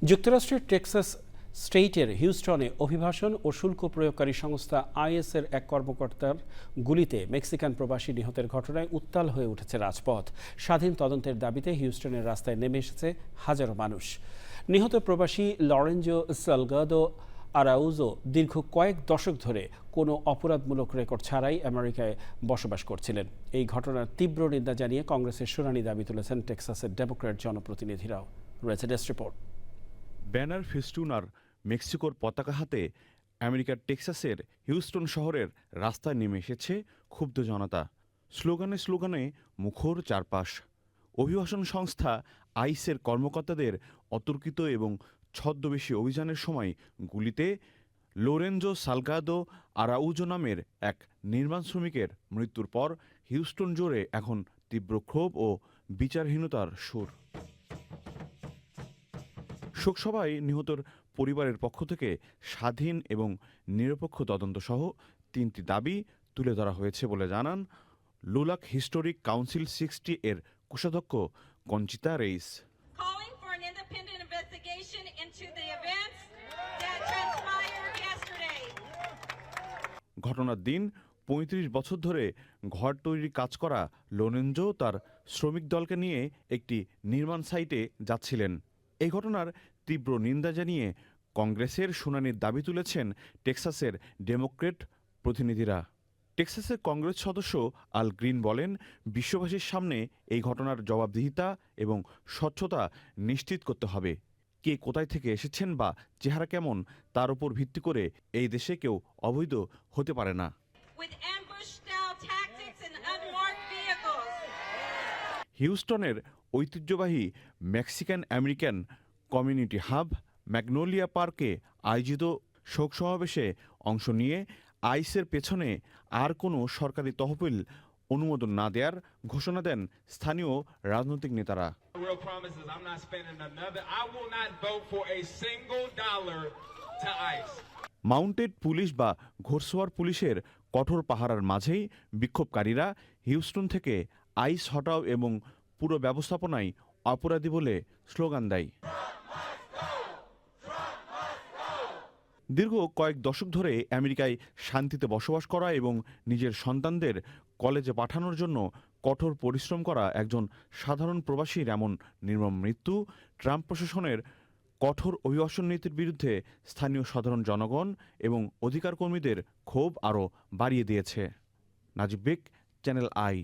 যুক্তরাষ্ট্রের টেক্সাস স্টেটের হিউস্টনে অভিবাসন ও শুল্ক প্রয়োগকারী সংস্থা আইএসের এক কর্মকর্তার গুলিতে মেক্সিকান প্রবাসী নিহতের ঘটনায় উত্তাল হয়ে উঠেছে রাজপথ। স্বাধীন তদন্তের দাবিতে হিউস্টনের রাস্তায় নেমে এসেছে হাজারো মানুষ। নিহত প্রবাসী লরেঞ্জো সালগাদো আরাউজো দীর্ঘ কয়েক দশক ধরে কোনো অপরাধমূলক রেকর্ড ছাড়াই আমেরিকায় বসবাস করছিলেন। এই ঘটনার তীব্র নিন্দা জানিয়ে কংগ্রেসের শুনানি দাবি তুলেছেন টেক্সাসের ডেমোক্র্যাট জনপ্রতিনিধিরাও। রয়েছে ডেস্ক রিপোর্ট। ব্যানার, ফেস্টুন আর মেক্সিকোর পতাকা হাতে আমেরিকার টেক্সাসের হিউস্টন শহরের রাস্তায় নেমে এসেছে ক্ষুব্ধ জনতা। স্লোগানে স্লোগানে মুখর চারপাশ। অভিবাসন সংস্থা আইসের কর্মকর্তাদের অতর্কিত এবং ছদ্মবেশী অভিযানের সময় গুলিতে লোরেঞ্জো সালগাদো আরাউজো নামের এক নির্মাণ শ্রমিকের মৃত্যুর পর হিউস্টন জুড়ে এখন তীব্র ক্ষোভ ও বিচারহীনতার সুর। শোকসভায় নিহতর পরিবারের পক্ষ থেকে স্বাধীন এবং নিরপেক্ষ তদন্ত সহ 3টি দাবি তুলে ধরা হয়েছে বলে জানান লুলাক হিস্টোরিক কাউন্সিল 60 এর কোষাধ্যক্ষ কঞ্চিতা রেইস। ঘটনার দিন 35 বছর ধরে ঘর তৈরির কাজ করা লোরেঞ্জো তার শ্রমিক দলকে নিয়ে একটি নির্মাণ সাইটে যাচ্ছিলেন। এই ঘটনার তীব্র নিন্দা জানিয়ে কংগ্রেসের শুনানির দাবি তুলেছেন টেক্সাসের ডেমোক্র্যাট প্রতিনিধিরা। টেক্সাসের কংগ্রেস সদস্য আল গ্রিন বলেন, বিশ্ববাসীর সামনে এই ঘটনার জবাবদিহিতা এবং স্বচ্ছতা নিশ্চিত করতে হবে। কে কোথায় থেকে এসেছেন বা চেহারা কেমন তার উপর ভিত্তি করে এই দেশে কেউ অবৈধ হতে পারে না। হিউস্টনের ঐতিহ্যবাহী Mexican American community hub magnolia পার্কে আয়োজিত শোক সমাবেশে অংশ নিয়ে আইসের পেছনে আর কোনো সরকারি তহবিল অনুমোদন না দেওয়ার ঘোষণা দেন স্থানীয় রাজনৈতিক নেতারা। মাউন্টেড পুলিশ বা ঘোড়সওয়ার পুলিশের কঠোর পাহারার মাঝেই বিক্ষোভকারীরা হিউস্টন থেকে আইস হটাও এবং পুরো ব্যবস্থাপনায় অপরাধী বলে স্লোগান দেয়। দীর্ঘ কয়েক দশক ধরে আমেরিকায় শান্তিতে বসবাস করা এবং নিজের সন্তানদের কলেজে পাঠানোর জন্য কঠোর পরিশ্রম করা একজন সাধারণ প্রবাসীর এমন নির্মম মৃত্যু ট্রাম্প প্রশাসনের কঠোর অভিবাসন নীতির বিরুদ্ধে স্থানীয় সাধারণ জনগণ এবং অধিকার কর্মীদের ক্ষোভ আরও বাড়িয়ে দিয়েছে। নাজিব বেগ, চ্যানেল আই।